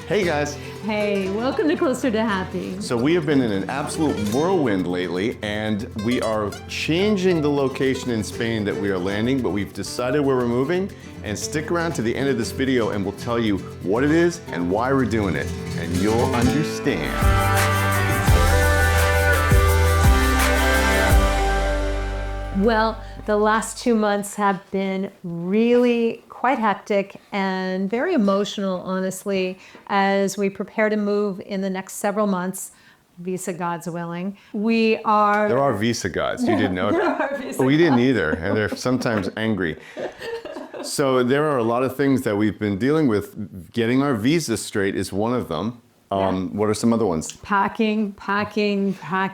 Hey guys. Hey, welcome to Closer to Happy. So we have been in an absolute whirlwind lately, and we are changing the location in Spain that we are landing, but we've decided where we're moving. And stick around to the end of this video and we'll tell you what it is and why we're doing it, and you'll understand. Well, the last 2 months have been really quite hectic and very emotional, honestly, as we prepare to move in the next several months, visa gods willing. There are visa gods, you didn't know that. We didn't either, and they're sometimes angry. So there are a lot of things that we've been dealing with. Getting our visa straight is one of them. What are some other ones? Packing.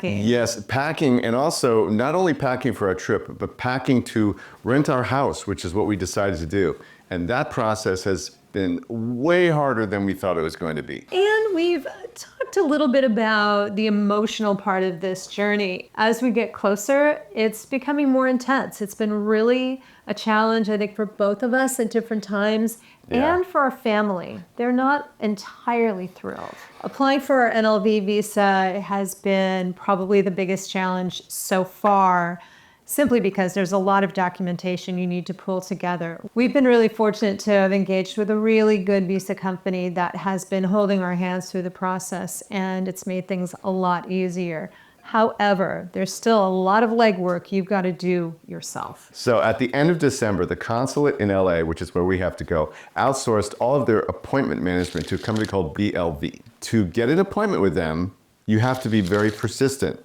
Yes, packing, and also not only packing for our trip, but packing to rent our house, which is what we decided to do. And that process has been way harder than we thought it was going to be. And we've talked a little bit about the emotional part of this journey. As we get closer, it's becoming more intense. It's been really a challenge, I think, for both of us at different times. Yeah. And for our family. They're not entirely thrilled. Applying for our NLV visa has been probably the biggest challenge so far, simply because there's a lot of documentation you need to pull together. We've been really fortunate to have engaged with a really good visa company that has been holding our hands through the process, and it's made things a lot easier. However, there's still a lot of legwork you've got to do yourself. So at the end of December, the consulate in LA, which is where we have to go, outsourced all of their appointment management to a company called BLV. To get an appointment with them, you have to be very persistent.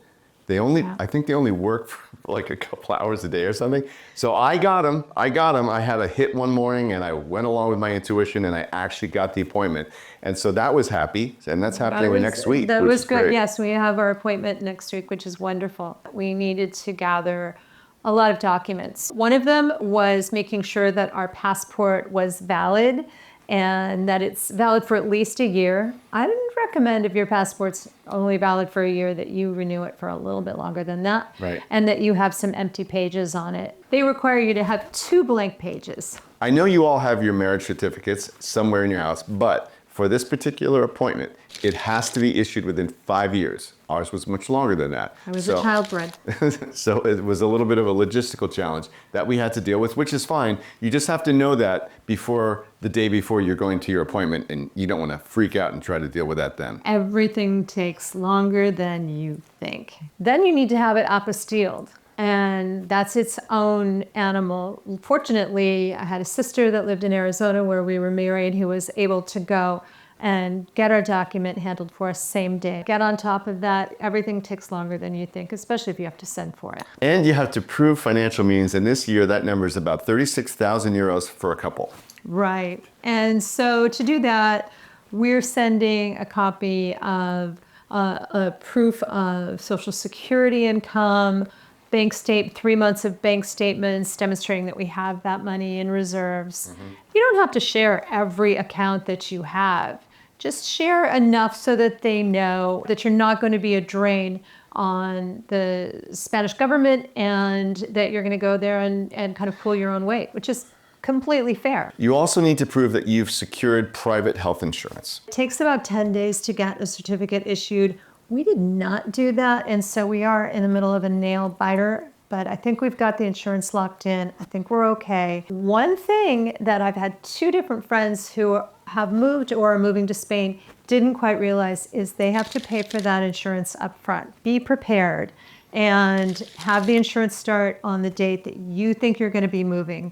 I think they only work for like a couple hours a day or something. So I got them. I had a hit one morning and I went along with my intuition and I actually got the appointment. And so that was happy. And that's happening next week. That was good. Great. Yes, we have our appointment next week, which is wonderful. We needed to gather a lot of documents. One of them was making sure that our passport was valid and that it's valid for at least a year. I didn't recommend, if your passport's only valid for a year, that you renew it for a little bit longer than that. Right. And that you have some empty pages on it. They require you to have 2 blank pages. I know you all have your marriage certificates somewhere in your house, but for this particular appointment, it has to be issued within 5 years. Ours was much longer than that. I was a childbred. So it was a little bit of a logistical challenge that we had to deal with, which is fine. You just have to know that the day before you're going to your appointment, and you don't want to freak out and try to deal with that then. Everything takes longer than you think. Then you need to have it apostilled. And that's its own animal. Fortunately, I had a sister that lived in Arizona where we were married who was able to go and get our document handled for us same day. Get on top of that, everything takes longer than you think, especially if you have to send for it. And you have to prove financial means, and this year that number is about 36,000 euros for a couple. Right. And so to do that, we're sending a copy of a proof of Social Security income, 3 months of bank statements demonstrating that we have that money in reserves. Mm-hmm. You don't have to share every account that you have. Just share enough so that they know that you're not going to be a drain on the Spanish government and that you're going to go there and kind of pull your own weight, which is completely fair. You also need to prove that you've secured private health insurance. It takes about 10 days to get a certificate issued. We did not do that, and so we are in the middle of a nail biter, but I think we've got the insurance locked in. I think we're okay. One thing that I've had 2 different friends who have moved or are moving to Spain didn't quite realize is they have to pay for that insurance up front. Be prepared and have the insurance start on the date that you think you're going to be moving,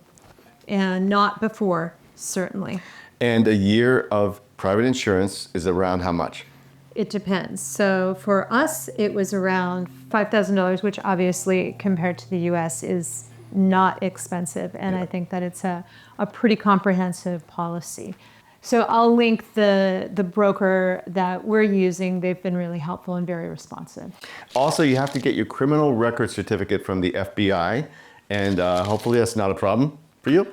and not before, certainly. And a year of private insurance is around how much? It depends. So for us, it was around $5,000, which obviously compared to the US is not expensive. And I think that it's a pretty comprehensive policy. So I'll link the broker that we're using. They've been really helpful and very responsive. Also, you have to get your criminal record certificate from the FBI. And hopefully that's not a problem for you.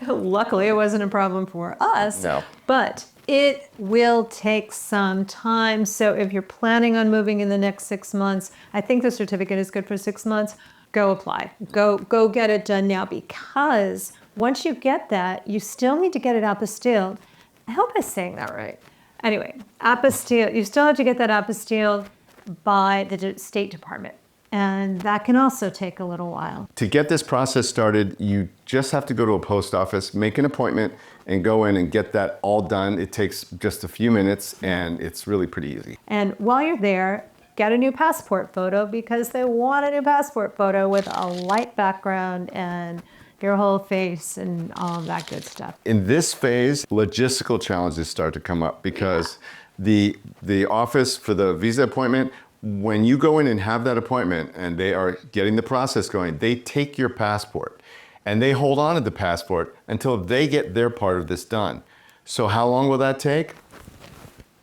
Luckily, it wasn't a problem for us. No. But it will take some time. So if you're planning on moving in the next 6 months, I think the certificate is good for 6 months. Go apply. Go get it done now, because once you get that, you still need to get it apostilled. I hope I'm saying that right. Anyway, apostille, you still have to get that apostille by the State Department. And that can also take a little while. To get this process started, you just have to go to a post office, make an appointment, and go in and get that all done. It takes just a few minutes, and it's really pretty easy. And while you're there, get a new passport photo, because they want a new passport photo with a light background and your whole face and all of that good stuff. In this phase, logistical challenges start to come up because the office for the visa appointment, when you go in and have that appointment and they are getting the process going, they take your passport and they hold on to the passport until they get their part of this done. So how long will that take?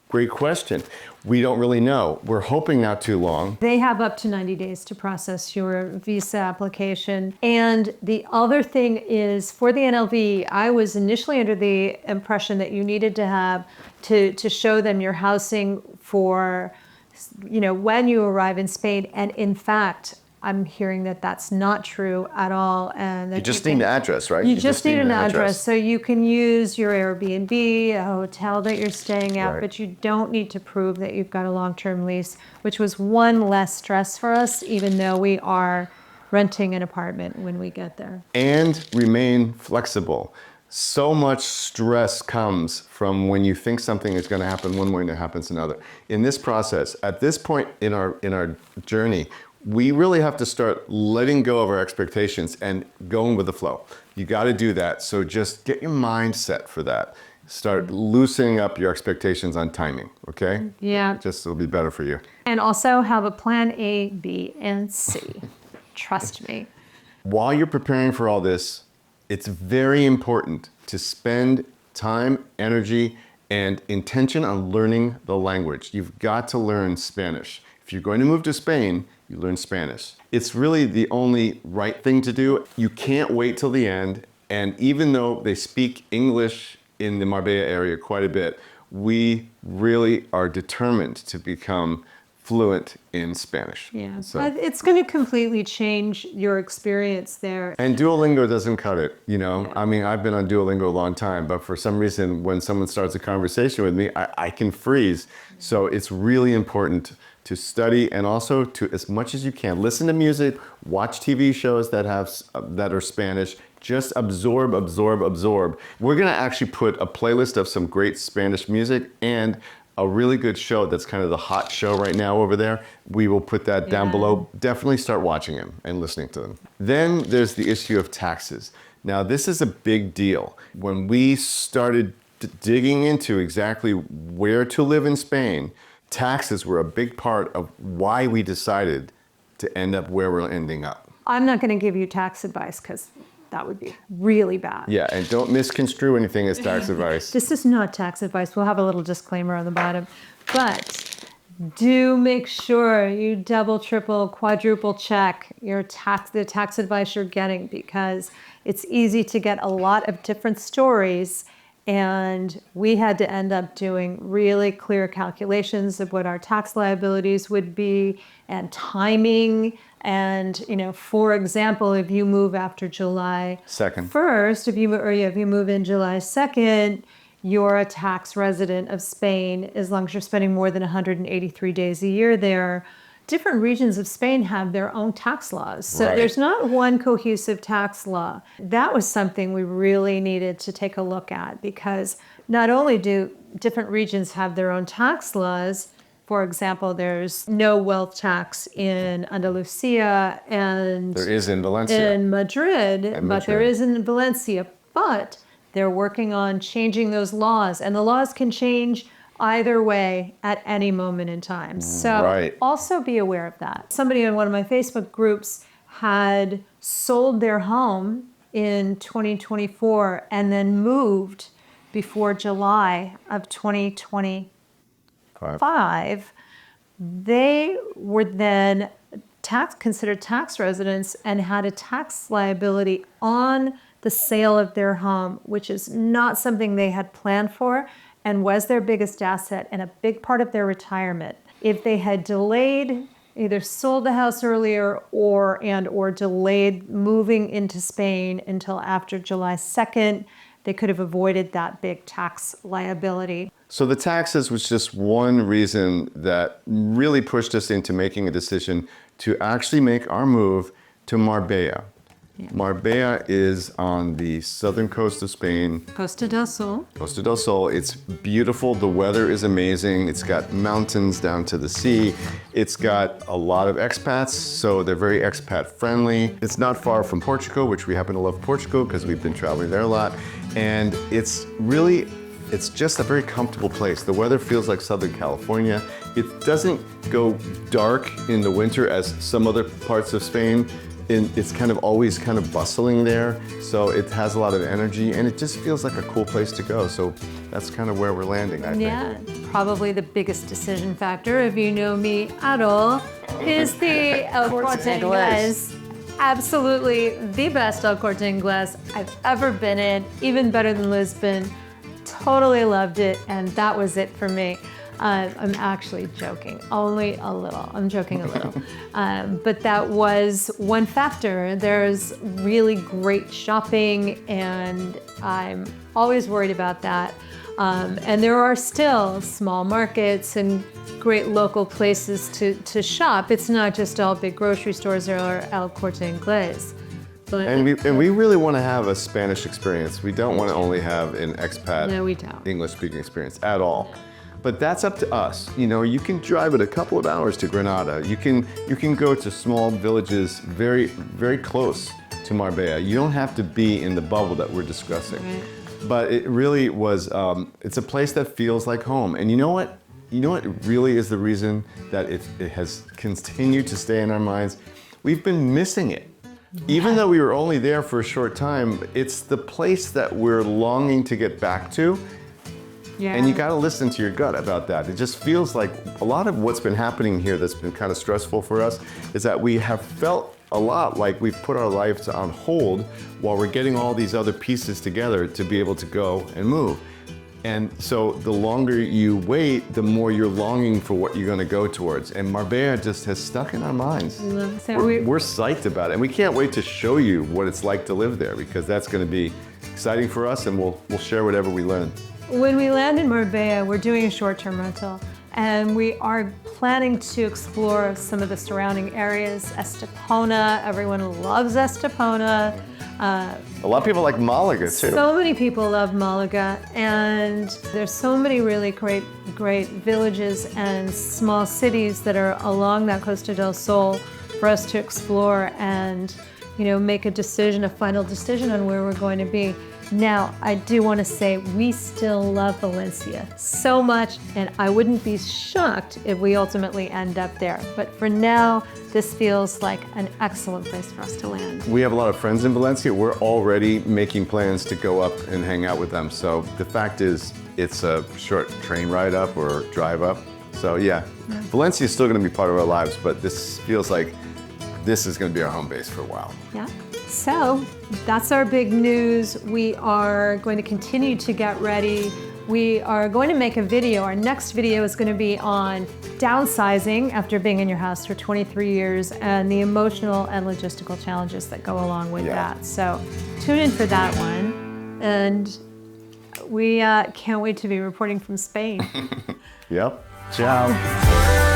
Great question. We don't really know. We're hoping not too long. They have up to 90 days to process your visa application. And the other thing is, for the NLV, I was initially under the impression that you needed to have to show them your housing for, when you arrive in Spain. And in fact, I'm hearing that that's not true at all. And that You just need an address, right? You just need an address. So you can use your Airbnb, a hotel that you're staying at, Right. but you don't need to prove that you've got a long-term lease, which was one less stress for us, even though we are renting an apartment when we get there. And remain flexible. So much stress comes from when you think something is going to happen one way and it happens another. In this process, at this point in our journey, we really have to start letting go of our expectations and going with the flow. You got to do that. So just get your mind set for that. Start loosening up your expectations on timing, okay? Yeah. Just it'll be better for you. And also have a plan A, B, and C. Trust me. While you're preparing for all this, it's very important to spend time, energy, and intention on learning the language. You've got to learn Spanish. If you're going to move to Spain, you learn Spanish. It's really the only right thing to do. You can't wait till the end. And even though they speak English in the Marbella area quite a bit, we really are determined to become fluent in Spanish. Yeah, So, it's going to completely change your experience there. and Duolingo doesn't cut it, I mean, I've been on Duolingo a long time, but for some reason, when someone starts a conversation with me, I can freeze. So it's really important to study, and also to, as much as you can, listen to music, watch TV shows that are Spanish. Just absorb. We're gonna actually put a playlist of some great Spanish music and a really good show that's kind of the hot show right now over there. We will put that down below. Definitely start watching them and listening to them. Then there's the issue of taxes. Now this is a big deal. When we started digging into exactly where to live in Spain, taxes were a big part of why we decided to end up where we're ending up. I'm not going to give you tax advice, because that would be really bad. Yeah, and don't misconstrue anything as tax advice. This is not tax advice. We'll have a little disclaimer on the bottom. But do make sure you double, triple, quadruple check the tax advice you're getting, because it's easy to get a lot of different stories. And we had to end up doing really clear calculations of what our tax liabilities would be and timing. And, for example, if you move after July 1st, if you move in July 2nd, you're a tax resident of Spain as long as you're spending more than 183 days a year there. Different regions of Spain have their own tax laws. So there's not one cohesive tax law. That was something we really needed to take a look at, because not only do different regions have their own tax laws, for example, there's no wealth tax in Andalusia and there is in Valencia. In Madrid, but there is in Valencia. But they're working on changing those laws, and the laws can change either way at any moment in time. So also be aware of that. Somebody in one of my Facebook groups had sold their home in 2024 and then moved before July of 2025. They were then considered tax residents and had a tax liability on the sale of their home, which is not something they had planned for, and was their biggest asset and a big part of their retirement. If they had delayed, either sold the house earlier or delayed moving into Spain until after July 2nd, they could have avoided that big tax liability. So the taxes was just one reason that really pushed us into making a decision to actually make our move to Marbella. Yeah. Marbella is on the southern coast of Spain. Costa del Sol. Costa del Sol. It's beautiful. The weather is amazing. It's got mountains down to the sea. It's got a lot of expats, so they're very expat friendly. It's not far from Portugal, which we happen to love Portugal because we've been traveling there a lot. And it's just a very comfortable place. The weather feels like Southern California. It doesn't go dark in the winter as some other parts of Spain. It's kind of always kind of bustling there, so it has a lot of energy, and it just feels like a cool place to go. So that's kind of where we're landing, I think. Yeah, probably the biggest decision factor, if you know me at all, is the El Corte Inglés. Absolutely the best El Corte Inglés I've ever been in, even better than Lisbon. Totally loved it, and that was it for me. I'm actually joking, only a little. I'm joking a little. But that was one factor. There's really great shopping, and I'm always worried about that. And there are still small markets and great local places to shop. It's not just all big grocery stores or El Corte Inglés. And we really want to have a Spanish experience. We don't want to only have an expat English-speaking experience at all. But that's up to us. You know, you can drive it a couple of hours to Granada. You can go to small villages very, very close to Marbella. You don't have to be in the bubble that we're discussing. Right. But it really was, it's a place that feels like home. And you know what? You know what really is the reason that it has continued to stay in our minds? We've been missing it. Even though we were only there for a short time, it's the place that we're longing to get back to. Yeah. And you got to listen to your gut about that. It just feels like a lot of what's been happening here that's been kind of stressful for us is that we have felt a lot like we've put our lives on hold while we're getting all these other pieces together to be able to go and move. And so the longer you wait, the more you're longing for what you're going to go towards. And Marbella just has stuck in our minds. We're psyched about it. And we can't wait to show you what it's like to live there, because that's going to be exciting for us, and we'll share whatever we learn. When we land in Marbella, we're doing a short-term rental, and we are planning to explore some of the surrounding areas. Estepona, everyone loves Estepona. A lot of people like Malaga too. So many people love Malaga, and there's so many really great villages and small cities that are along that Costa del Sol for us to explore and, you know, make a final decision on where we're going to be. Now, I do want to say we still love Valencia so much, and I wouldn't be shocked if we ultimately end up there. But for now, this feels like an excellent place for us to land. We have a lot of friends in Valencia. We're already making plans to go up and hang out with them. So the fact is, it's a short train ride up or drive up. So yeah, Valencia is still going to be part of our lives, but this feels like this is going to be our home base for a while. Yeah. So that's our big news. We are going to continue to get ready. We are going to make a video. Our next video is going to be on downsizing after being in your house for 23 years and the emotional and logistical challenges that go along with that. So tune in for that one. And we can't wait to be reporting from Spain. Yep. Ciao.